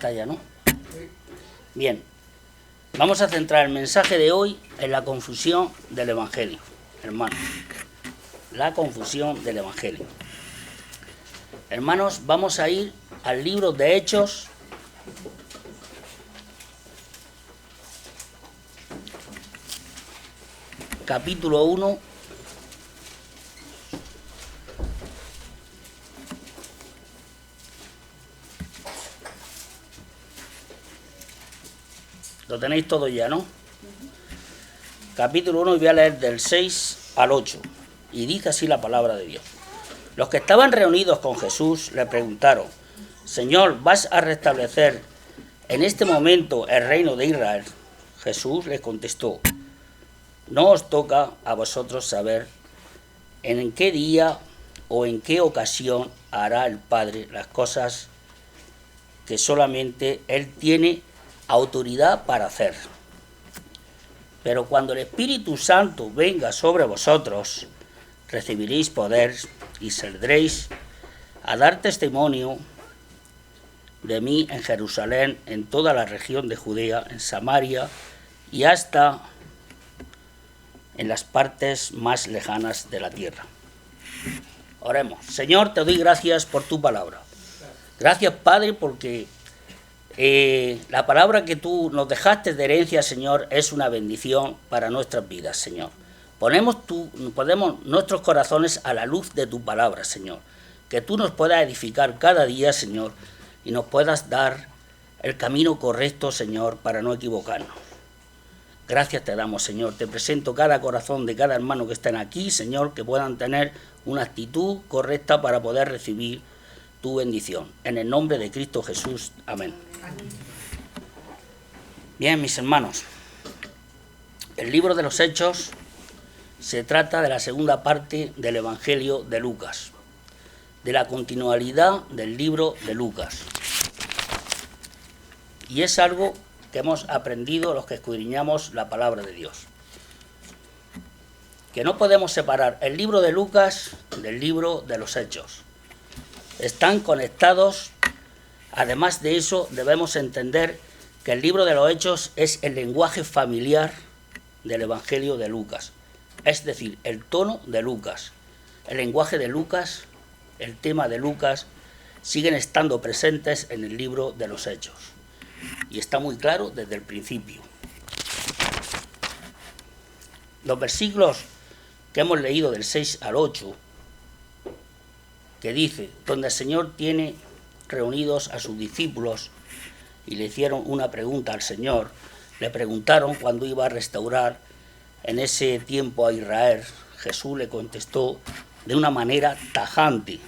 está ya, ¿no? Bien, vamos a centrar el mensaje de hoy en la confusión del Evangelio, hermanos. La confusión del Evangelio. Hermanos, vamos a ir al libro de Hechos, capítulo 1, lo tenéis todo ya, ¿no? Capítulo 1, y voy a leer del 6 al 8, y dice así la palabra de Dios. Los que estaban reunidos con Jesús le preguntaron: Señor, ¿vas a restablecer en este momento el reino de Israel? Jesús les contestó: no os toca a vosotros saber en qué día o en qué ocasión hará el Padre las cosas que solamente Él tiene autoridad para hacer. Pero cuando el Espíritu Santo venga sobre vosotros, recibiréis poder y saldréis a dar testimonio de mí en Jerusalén, en toda la región de Judea, en Samaria y hasta en las partes más lejanas de la tierra. Oremos. Señor, te doy gracias por tu palabra. Gracias, Padre, porque la palabra que tú nos dejaste de herencia, Señor, es una bendición para nuestras vidas, Señor. Ponemos nuestros corazones a la luz de tu palabra, Señor. Que tú nos puedas edificar cada día, Señor, y nos puedas dar el camino correcto, Señor, para no equivocarnos. Gracias te damos, Señor. Te presento cada corazón de cada hermano que estén aquí, Señor, que puedan tener una actitud correcta para poder recibir tu bendición. En el nombre de Cristo Jesús. Amén. Bien, mis hermanos, el libro de los Hechos se trata de la segunda parte del Evangelio de Lucas, de la continuidad del libro de Lucas. Y es algo que hemos aprendido los que escudriñamos la palabra de Dios. Que no podemos separar el libro de Lucas del libro de los Hechos. Están conectados. Además de eso, debemos entender que el libro de los Hechos es el lenguaje familiar del Evangelio de Lucas. Es decir, el tono de Lucas, el lenguaje de Lucas, el tema de Lucas, siguen estando presentes en el libro de los Hechos. Y está muy claro desde el principio. Los versículos que hemos leído del 6 al 8, que dice, donde el Señor tiene reunidos a sus discípulos y le hicieron una pregunta al Señor, le preguntaron cuándo iba a restaurar en ese tiempo a Israel. Jesús le contestó de una manera tajante,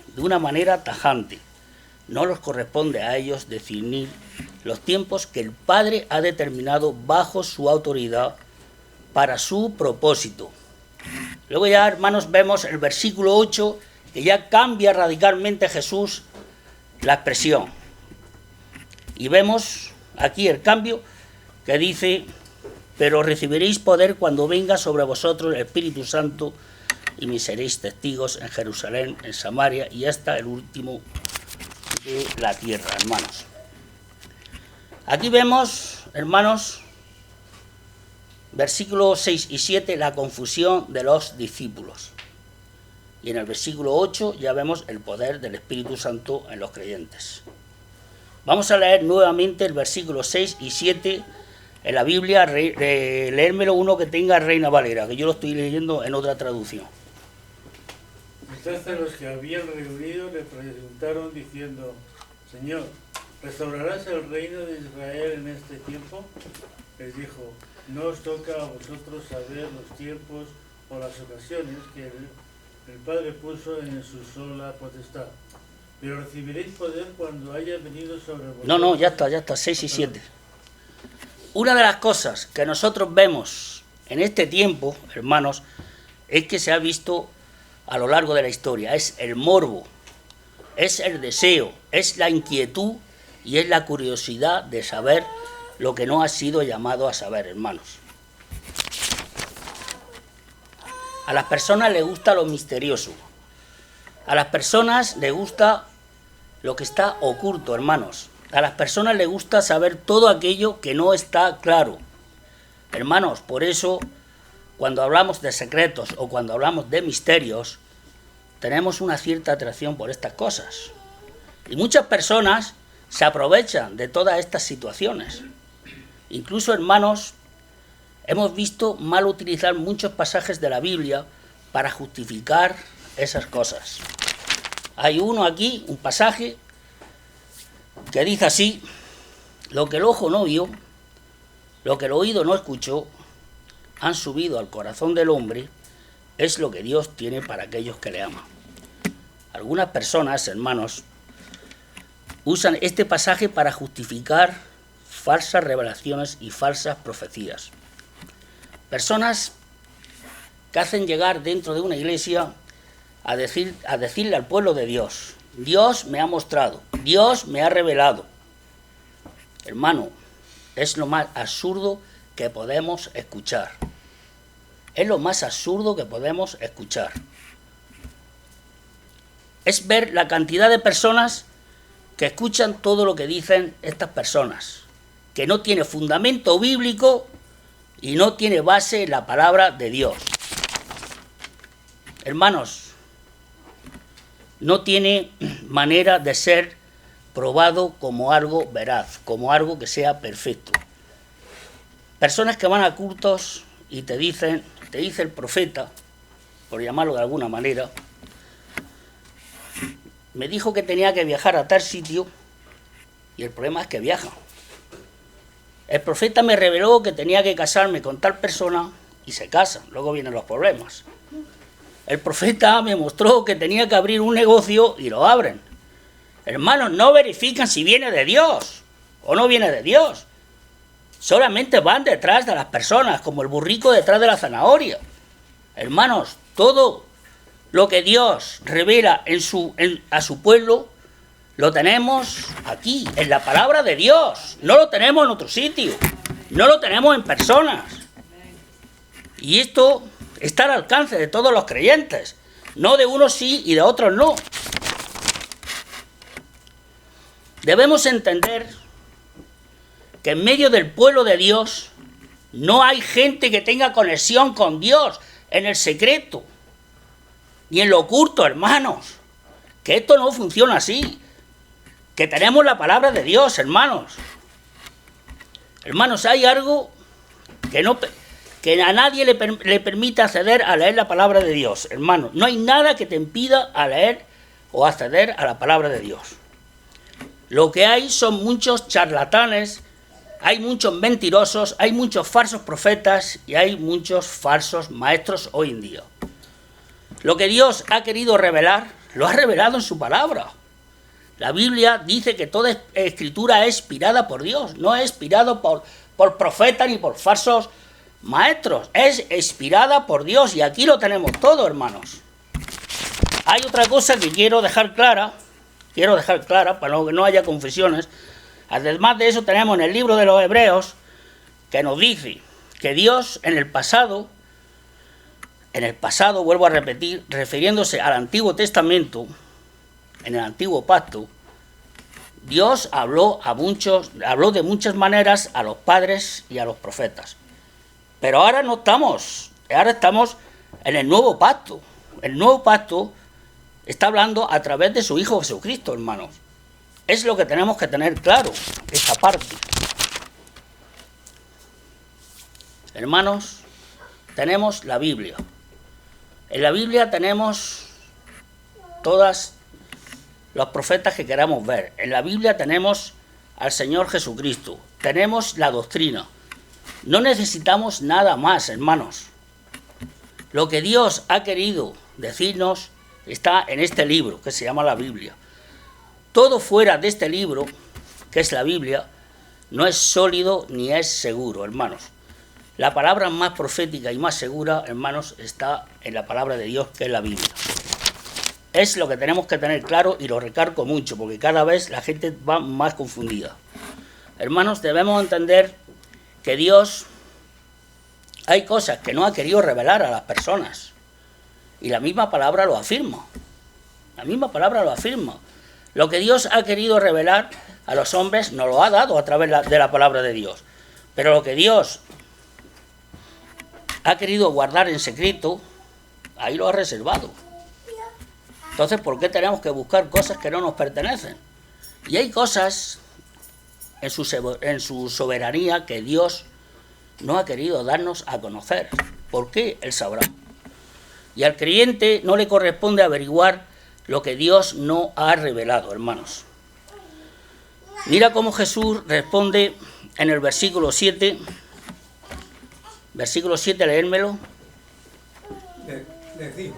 no les corresponde a ellos definir los tiempos que el Padre ha determinado bajo su autoridad para su propósito. Luego ya, hermanos, vemos el versículo 8, que ya cambia radicalmente Jesús la expresión. Y vemos aquí el cambio que dice: pero recibiréis poder cuando venga sobre vosotros el Espíritu Santo y me seréis testigos en Jerusalén, en Samaria y hasta el último de la tierra, hermanos. Aquí vemos, hermanos, versículos 6 y 7, la confusión de los discípulos. Y en el versículo 8 ya vemos el poder del Espíritu Santo en los creyentes. Vamos a leer nuevamente el versículo 6 y 7 en la Biblia, leérmelo uno que tenga Reina Valera, que yo lo estoy leyendo en otra traducción. Entonces los que habían reunido le preguntaron diciendo: Señor, ¿restaurarás el reino de Israel en este tiempo? Les dijo: no os toca a vosotros saber los tiempos o las ocasiones que el Padre puso en su sola potestad, pero recibiréis poder cuando haya venido sobre vosotros. No, ya está, 6 y 7. Una de las cosas que nosotros vemos en este tiempo, hermanos, es que se ha visto a lo largo de la historia, es el morbo, es el deseo, es la inquietud y es la curiosidad de saber lo que no ha sido llamado a saber, hermanos. A las personas les gusta lo misterioso, a las personas les gusta lo que está oculto, hermanos. A las personas les gusta saber todo aquello que no está claro. Hermanos, por eso, cuando hablamos de secretos o cuando hablamos de misterios, tenemos una cierta atracción por estas cosas. Y muchas personas se aprovechan de todas estas situaciones. Incluso, hermanos, hemos visto mal utilizar muchos pasajes de la Biblia para justificar esas cosas. Hay uno aquí, un pasaje, que dice así: lo que el ojo no vio, lo que el oído no escuchó, han subido al corazón del hombre, es lo que Dios tiene para aquellos que le aman. Algunas personas, hermanos, usan este pasaje para justificar falsas revelaciones y falsas profecías. Personas que hacen llegar dentro de una iglesia a decirle al pueblo de Dios: Dios me ha mostrado, Dios me ha revelado. Hermano, es lo más absurdo que podemos escuchar. Es lo más absurdo que podemos escuchar. Es ver la cantidad de personas que escuchan todo lo que dicen estas personas, que no tiene fundamento bíblico y no tiene base en la palabra de Dios. Hermanos, no tiene manera de ser probado como algo veraz, como algo que sea perfecto. Personas que van a cultos y te dice el profeta, por llamarlo de alguna manera, me dijo que tenía que viajar a tal sitio y el problema es que viaja. El profeta me reveló que tenía que casarme con tal persona y se casan, luego vienen los problemas. El profeta me mostró que tenía que abrir un negocio y lo abren. Hermanos, no verifican si viene de Dios o no viene de Dios. Solamente van detrás de las personas, como el burrico detrás de la zanahoria. Hermanos, todo lo que Dios revela a su pueblo, lo tenemos aquí, en la palabra de Dios. No lo tenemos en otro sitio, no lo tenemos en personas. Y esto está al alcance de todos los creyentes, no de unos sí y de otros no. Debemos entender que en medio del pueblo de Dios no hay gente que tenga conexión con Dios en el secreto, ni en lo oculto, hermanos. Que esto no funciona así. Que tenemos la palabra de Dios, hermanos. Hermanos, hay algo que a nadie le permite acceder a leer la palabra de Dios, hermanos. No hay nada que te impida a leer o acceder a la palabra de Dios. Lo que hay son muchos charlatanes, hay muchos mentirosos, hay muchos falsos profetas y hay muchos falsos maestros hoy en día. Lo que Dios ha querido revelar, lo ha revelado en su palabra. La Biblia dice que toda escritura es inspirada por Dios, no es inspirado por profetas ni por falsos maestros, es inspirada por Dios y aquí lo tenemos todo, hermanos. Hay otra cosa que quiero dejar clara para que no haya confusiones. Además de eso tenemos en el libro de los Hebreos que nos dice que Dios en el pasado, vuelvo a repetir, refiriéndose al Antiguo Testamento, en el Antiguo Pacto, Dios habló de muchas maneras a los padres y a los profetas. Pero ahora no estamos, ahora estamos en el Nuevo Pacto. El Nuevo Pacto está hablando a través de su Hijo Jesucristo, hermanos. Es lo que tenemos que tener claro, esta parte. Hermanos, tenemos la Biblia. En la Biblia tenemos todos los profetas que queramos ver. En la Biblia tenemos al Señor Jesucristo. Tenemos la doctrina. No necesitamos nada más, hermanos. Lo que Dios ha querido decirnos está en este libro que se llama la Biblia. Todo fuera de este libro, que es la Biblia, no es sólido ni es seguro, hermanos. La palabra más profética y más segura, hermanos, está en la palabra de Dios, que es la Biblia. Es lo que tenemos que tener claro y lo recalco mucho, porque cada vez la gente va más confundida. Hermanos, debemos entender que Dios, hay cosas que no ha querido revelar a las personas. Y la misma palabra lo afirma. La misma palabra lo afirma. Lo que Dios ha querido revelar a los hombres nos lo ha dado a través de la palabra de Dios. Pero lo que Dios ha querido guardar en secreto, ahí lo ha reservado. Entonces, ¿por qué tenemos que buscar cosas que no nos pertenecen? Y hay cosas en su soberanía que Dios no ha querido darnos a conocer. ¿Por qué? Él sabrá. Y al creyente no le corresponde averiguar lo que Dios no ha revelado, hermanos. Mira cómo Jesús responde en el versículo 7. Versículo 7, leérmelo. Les digo,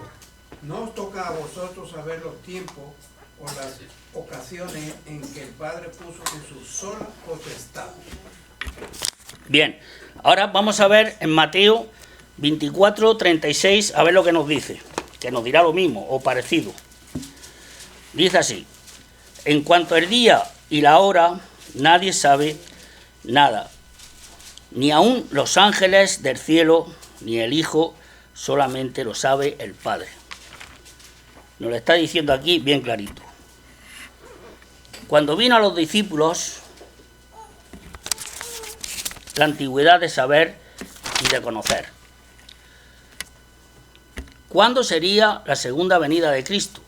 no os toca a vosotros saber los tiempos o las ocasiones en que el Padre puso en su sola potestad. Bien, ahora vamos a ver en Mateo 24, 36, a ver lo que nos dice, que nos dirá lo mismo o parecido. Dice así: en cuanto al día y la hora, nadie sabe nada, ni aun los ángeles del cielo, ni el Hijo, solamente lo sabe el Padre. Nos lo está diciendo aquí bien clarito. Cuando vino a los discípulos la antigüedad de saber y de conocer, ¿cuándo sería la segunda venida de Cristo?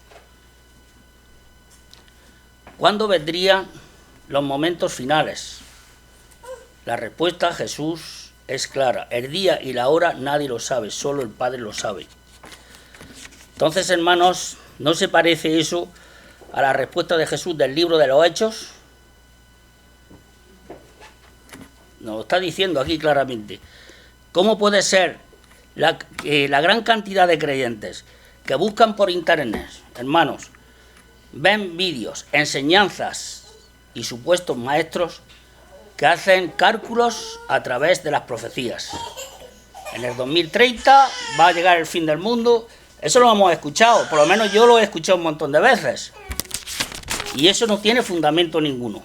¿Cuándo vendrían los momentos finales? La respuesta a Jesús es clara: el día y la hora nadie lo sabe, solo el Padre lo sabe. Entonces, hermanos, ¿no se parece eso a la respuesta de Jesús del libro de los Hechos? Nos lo está diciendo aquí claramente. ¿Cómo puede ser la gran cantidad de creyentes que buscan por internet, hermanos, ven vídeos, enseñanzas y supuestos maestros que hacen cálculos a través de las profecías? En el 2030 va a llegar el fin del mundo. Eso lo hemos escuchado, por lo menos yo lo he escuchado un montón de veces. Y eso no tiene fundamento ninguno.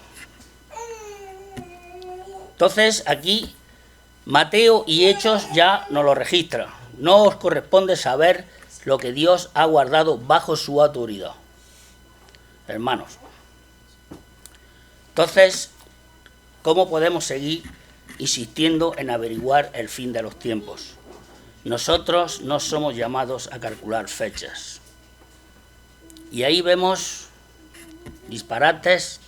Entonces, aquí Mateo y Hechos ya nos lo registran. No os corresponde saber lo que Dios ha guardado bajo su autoridad, hermanos. Entonces, ¿cómo podemos seguir insistiendo en averiguar el fin de los tiempos? Nosotros no somos llamados a calcular fechas. Y ahí vemos disparates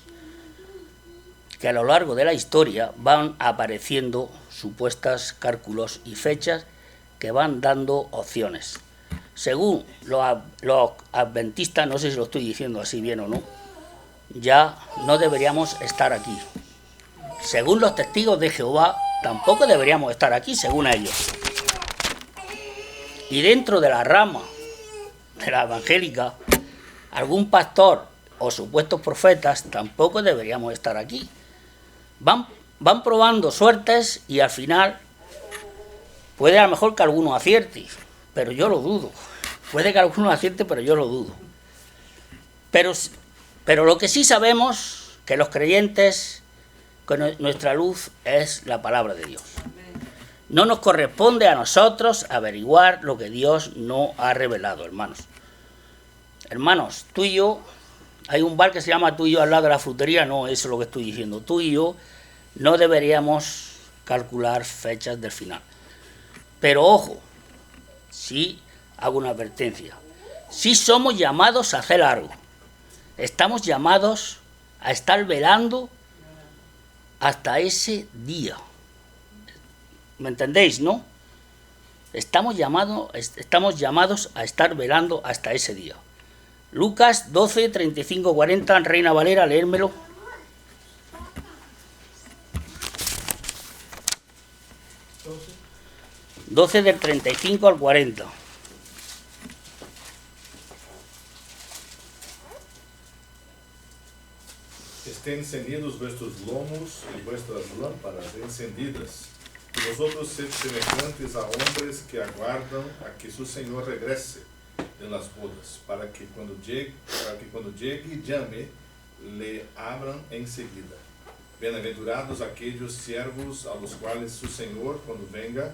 que a lo largo de la historia van apareciendo supuestos cálculos y fechas que van dando opciones. Según los adventistas, no sé si lo estoy diciendo así bien o no, ya no deberíamos estar aquí. Según los testigos de Jehová, tampoco deberíamos estar aquí, según ellos. Y dentro de la rama de la evangélica, algún pastor o supuestos profetas tampoco deberíamos estar aquí. Van probando suertes y al final puede a lo mejor que alguno acierte, pero yo lo dudo. Puede que alguno acierte, pero yo lo dudo. Pero lo que sí sabemos, que los creyentes, que nuestra luz es la palabra de Dios. No nos corresponde a nosotros averiguar lo que Dios no ha revelado, hermanos. Hermanos, tú y yo, hay un bar que se llama Tú y yo al lado de la frutería, no, eso es lo que estoy diciendo. Tú y yo no deberíamos calcular fechas del final. Pero ojo, sí hago una advertencia. Sí somos llamados a hacer algo. Estamos llamados a estar velando hasta ese día. ¿Me entendéis, no? Estamos llamados a estar velando hasta ese día. Lucas 12, 35, 40, en Reina Valera, leérmelo. 12 del 35 al 40. Estén encendidos vuestros lomos y vuestras lámparas encendidas, y vosotros sed semejantes a hombres que aguardan a que su Señor regrese de las bodas, para que cuando llegue y llame, le abran enseguida. Bienaventurados aquellos siervos a los cuales su Señor, cuando venga,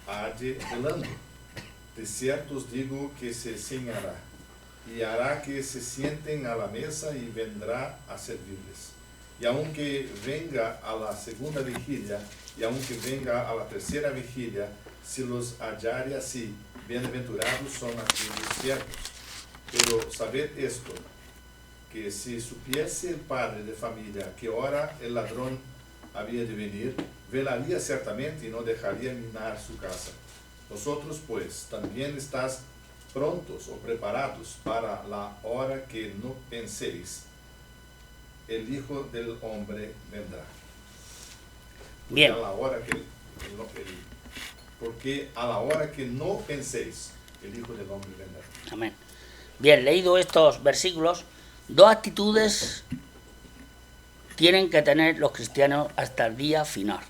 halle velando. De cierto os digo que se ceñará y hará que se sienten a la mesa y vendrá a servirles. Y aunque venga a la segunda vigilia, y aunque venga a la tercera vigilia, si los hallare así, bienaventurados son aquellos siervos. Pero sabed esto, que si supiese el padre de familia que hora el ladrón había de venir, velaría ciertamente y no dejaría minar su casa. Vosotros pues también estáis prontos o preparados para la hora que no penséis. El Hijo del Hombre vendrá. Bien. Porque a la hora que no penséis, el Hijo del Hombre vendrá. Amén. Bien, leído estos versículos, dos actitudes tienen que tener los cristianos hasta el día final.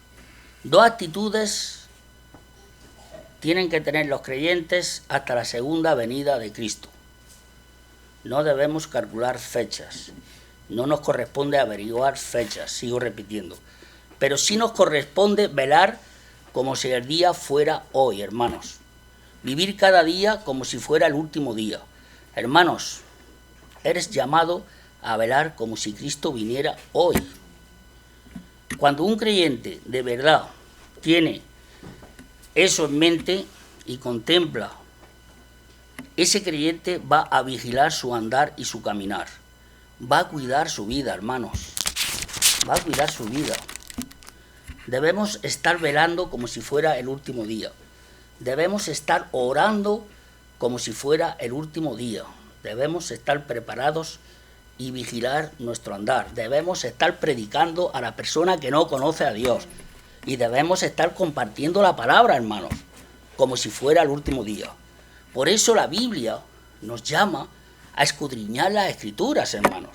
Dos actitudes tienen que tener los creyentes hasta la segunda venida de Cristo. No debemos calcular fechas. No nos corresponde averiguar fechas, sigo repitiendo. Pero sí nos corresponde velar como si el día fuera hoy, hermanos. Vivir cada día como si fuera el último día. Hermanos, eres llamado a velar como si Cristo viniera hoy. Cuando un creyente de verdad tiene eso en mente y contempla, ese creyente va a vigilar su andar y su caminar. Va a cuidar su vida, hermanos. Va a cuidar su vida. Debemos estar velando como si fuera el último día. Debemos estar orando como si fuera el último día. Debemos estar preparados y vigilar nuestro andar. Debemos estar predicando a la persona que no conoce a Dios. Y debemos estar compartiendo la palabra, hermanos, como si fuera el último día. Por eso la Biblia nos llama a escudriñar las Escrituras, hermanos.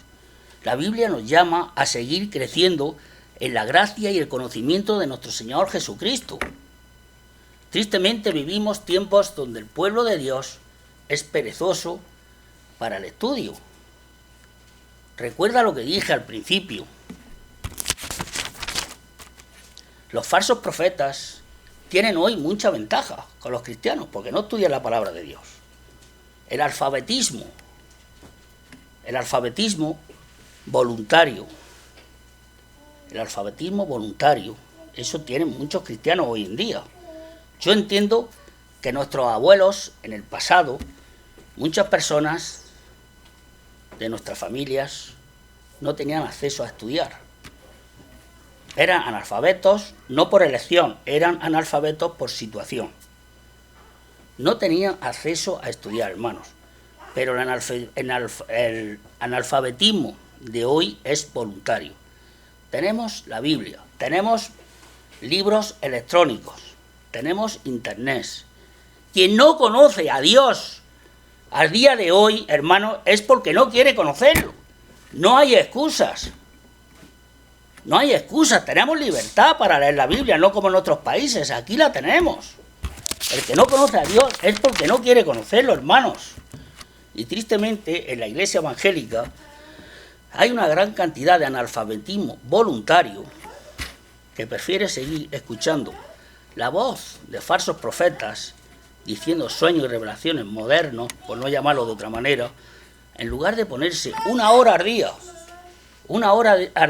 La Biblia nos llama a seguir creciendo en la gracia y el conocimiento de nuestro Señor Jesucristo. Tristemente vivimos tiempos donde el pueblo de Dios es perezoso para el estudio. Recuerda lo que dije al principio. Los falsos profetas tienen hoy mucha ventaja con los cristianos porque no estudian la palabra de Dios. El alfabetismo voluntario, eso tienen muchos cristianos hoy en día. Yo entiendo que nuestros abuelos en el pasado, muchas personas de nuestras familias no tenían acceso a estudiar. Eran analfabetos, no por elección, eran analfabetos por situación. No tenían acceso a estudiar, hermanos. Pero el analfabetismo de hoy es voluntario. Tenemos la Biblia, tenemos libros electrónicos, tenemos internet. Quien no conoce a Dios al día de hoy, hermanos, es porque no quiere conocerlo. No hay excusas. No hay excusas, tenemos libertad para leer la Biblia, no como en otros países, aquí la tenemos. El que no conoce a Dios es porque no quiere conocerlo, hermanos. Y tristemente en la iglesia evangélica hay una gran cantidad de analfabetismo voluntario que prefiere seguir escuchando la voz de falsos profetas diciendo sueños y revelaciones modernos, por no llamarlo de otra manera, en lugar de ponerse una hora al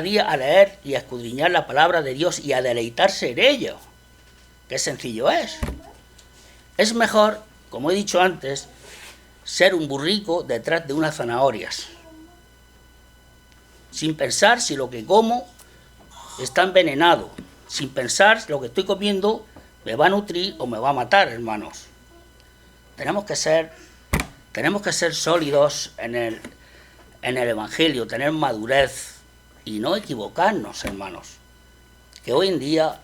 día a leer y a escudriñar la palabra de Dios y a deleitarse en ella. Qué sencillo es. Es mejor, como he dicho antes, ser un burrico detrás de unas zanahorias, sin pensar si lo que como está envenenado, sin pensar si lo que estoy comiendo me va a nutrir o me va a matar, hermanos. Tenemos que ser sólidos en el Evangelio, tener madurez y no equivocarnos, hermanos. Que hoy en día,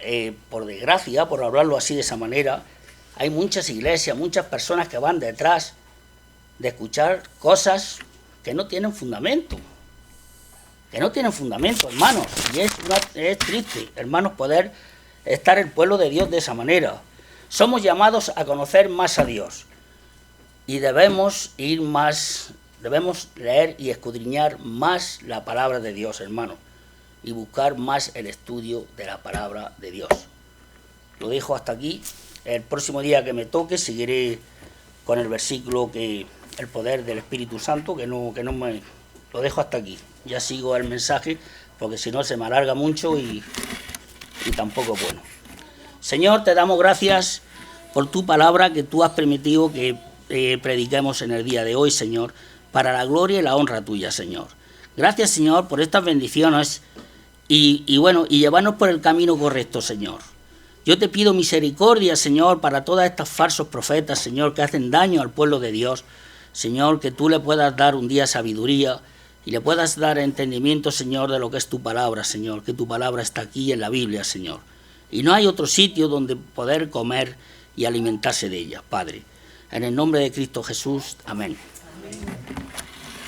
por desgracia, por hablarlo así de esa manera, hay muchas iglesias, muchas personas que van detrás de escuchar cosas que no tienen fundamento. Hermanos. Y es triste, hermanos, poder estar el pueblo de Dios de esa manera. Somos llamados a conocer más a Dios. Y debemos leer y escudriñar más la palabra de Dios, hermano, y buscar más el estudio de la palabra de Dios. Lo dejo hasta aquí. El próximo día que me toque seguiré con el versículo que el poder del Espíritu Santo, que no me lo dejo hasta aquí. Ya sigo el mensaje porque si no se me alarga mucho y tampoco es bueno. Señor, te damos gracias por tu palabra que tú has permitido que prediquemos en el día de hoy, Señor, para la gloria y la honra tuya, Señor. Gracias, Señor, por estas bendiciones y llevarnos por el camino correcto, Señor. Yo te pido misericordia, Señor, para todos estos falsos profetas, Señor, que hacen daño al pueblo de Dios. Señor, que tú le puedas dar un día sabiduría y le puedas dar entendimiento, Señor, de lo que es tu palabra, Señor, que tu palabra está aquí en la Biblia, Señor. Y no hay otro sitio donde poder comer y alimentarse de ella, Padre. En el nombre de Cristo Jesús, amén.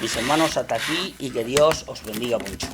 Mis hermanos, hasta aquí y que Dios os bendiga mucho.